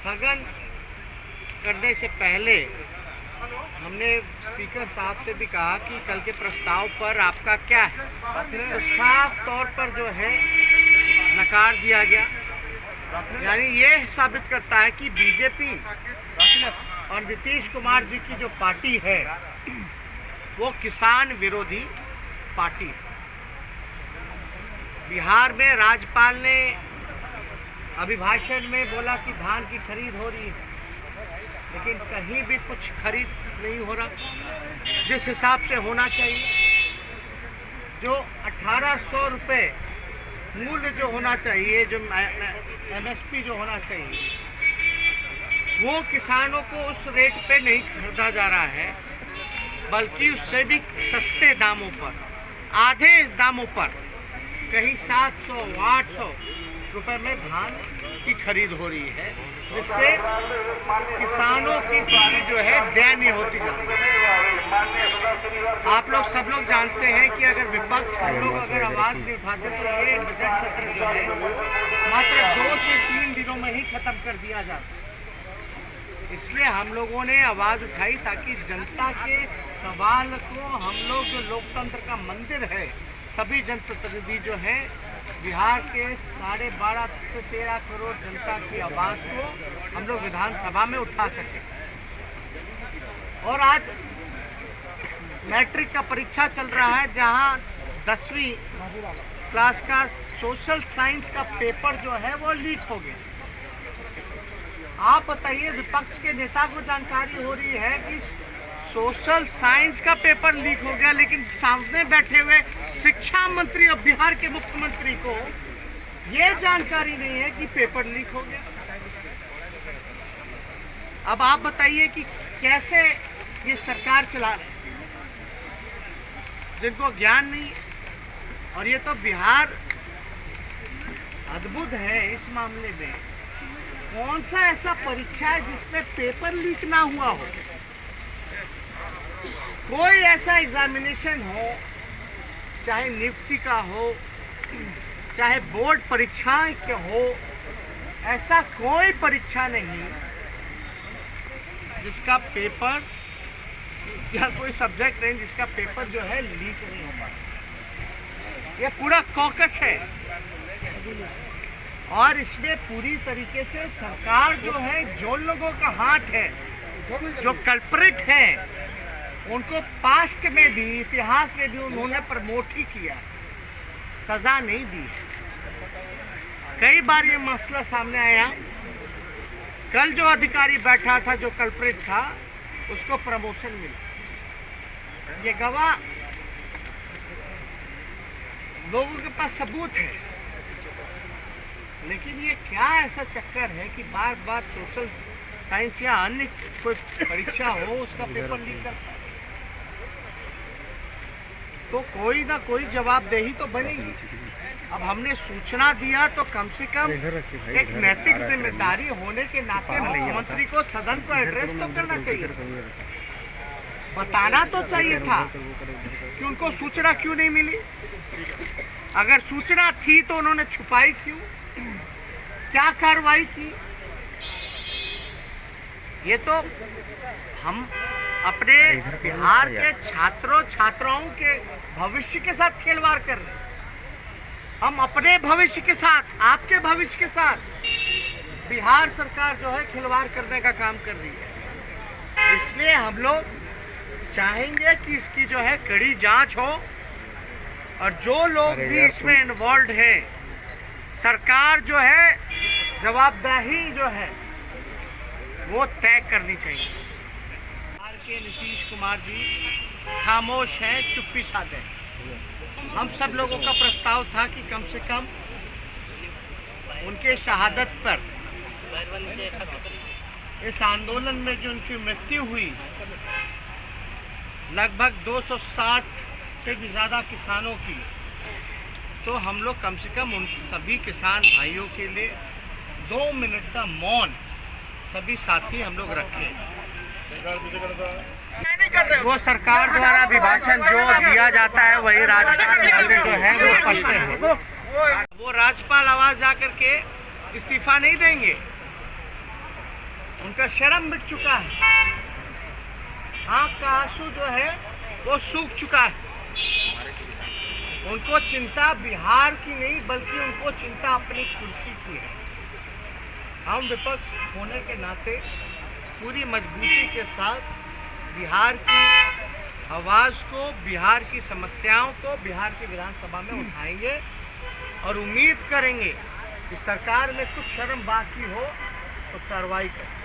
स्थगन करने से पहले हमने स्पीकर साहब से भी कहा कि कल के प्रस्ताव पर आपका क्या है, तो साफ तौर पर जो है नकार दिया गया। यानी ये साबित करता है कि बीजेपी और नीतीश कुमार जी की जो पार्टी है वो किसान विरोधी पार्टी है। बिहार में राज्यपाल ने अभिभाषण में बोला कि धान की खरीद हो रही है, लेकिन कहीं भी कुछ खरीद नहीं हो रहा जिस हिसाब से होना चाहिए। जो 1800 रुपये मूल्य जो होना चाहिए, जो MSP जो होना चाहिए, वो किसानों को उस रेट पे नहीं खरीदा जा रहा है, बल्कि उससे भी सस्ते दामों पर, आधे दामों पर, कहीं 700-800 रुपए में धान की खरीद हो रही है, जिससे किसानों की स्थिति जो है दयनीय होती जा रही है। आप लोग सब लोग जानते हैं कि अगर विपक्ष हम लोग अगर आवाज़ नहीं उठाते तो ये बजट सत्र जो है मात्र 2 से 3 दिनों में ही खत्म कर दिया जाता। इसलिए हम लोगों ने आवाज़ उठाई ताकि जनता के सवाल को हम लोग, जो लोकतंत्र का मंदिर है, सभी जनप्रतिनिधि जो हैं बिहार के 12.5 से 13 करोड़ जनता की आवाज़ को हम लोग विधानसभा में उठा सकें। और आज मैट्रिक का परीक्षा चल रहा है, जहां 10वीं क्लास का सोशल साइंस का पेपर जो है वो लीक हो गया। आप बताइए, विपक्ष के नेता को जानकारी हो रही है कि सोशल साइंस का पेपर लीक हो गया, लेकिन सामने बैठे हुए शिक्षा मंत्री और बिहार के मुख्यमंत्री को ये जानकारी नहीं है कि पेपर लीक हो गया। अब आप बताइए कि कैसे ये सरकार चला रहे, जिनको ज्ञान नहीं है। और ये तो बिहार अद्भुत है इस मामले में। कौन सा ऐसा परीक्षा है जिसमें पेपर लीक ना हुआ हो? कोई ऐसा एग्जामिनेशन हो, चाहे नियुक्ति का हो, चाहे बोर्ड परीक्षाएं के हो, ऐसा कोई परीक्षा नहीं जिसका पेपर या कोई सब्जेक्ट नहीं जिसका पेपर जो है लीक नहीं हो पाता। ये पूरा कॉकस है और इसमें पूरी तरीके से सरकार जो है, जो लोगों का हाथ है, जो कल्प्रिट है, उनको पास्ट में भी, इतिहास में भी उन्होंने प्रमोट ही किया, सजा नहीं दी। कई बार ये मसला सामने आया। कल जो अधिकारी बैठा था, जो कल्प्रिट था, उसको प्रमोशन मिला। ये गवाह लोगों के पास सबूत है। लेकिन ये क्या ऐसा चक्कर है कि बार बार सोशल साइंस या अन्य कोई परीक्षा हो, उसका पेपर लीक करता है? तो कोई ना कोई जवाबदेही तो बनेगी। अब हमने सूचना दिया तो कम से कम एक नैतिक जिम्मेदारी होने के नाते मुख्यमंत्री को सदन को एड्रेस तो करना चाहिए, बताना तो चाहिए था कि उनको सूचना क्यों नहीं मिली। अगर सूचना थी तो उन्होंने छुपाई क्यों? क्या कार्रवाई की? ये तो हम अपने बिहार के छात्रों छात्राओं के भविष्य के साथ खिलवाड़ कर रहे हैं। हम अपने भविष्य के साथ, आपके भविष्य के साथ बिहार सरकार जो है खिलवाड़ करने का काम कर रही है। इसलिए हम लोग चाहेंगे कि इसकी जो है कड़ी जांच हो और जो लोग भी इसमें इन्वॉल्व हैं, सरकार जो है जवाबदेही जो है वो तय करनी चाहिए। बिहार के नीतीश कुमार जी खामोश हैं, चुप्पी साधे हैं। हम सब लोगों का प्रस्ताव था कि कम से कम उनके शहादत पर, इस आंदोलन में जो उनकी मृत्यु हुई, लगभग 260 से भी ज़्यादा किसानों की, तो हम लोग कम से कम उन सभी किसान भाइयों के लिए 2 मिनट का मौन सभी साथी हम लोग रखें। वो सरकार द्वारा अभिभाषण जो दिया जाता है वही राज्यपाल जो है वो पढ़ते हैं। वो राज्यपाल आवाज जा करके इस्तीफा नहीं देंगे। उनका शर्म मिट चुका है, आँख का आंसू जो है वो सूख चुका है। उनको चिंता बिहार की नहीं बल्कि उनको चिंता अपनी कुर्सी की है। हम विपक्ष होने के नाते पूरी मजबूती के साथ बिहार की आवाज़ को, बिहार की समस्याओं को बिहार की विधानसभा में उठाएंगे और उम्मीद करेंगे कि सरकार में कुछ शर्म बाकी हो तो कार्रवाई करें।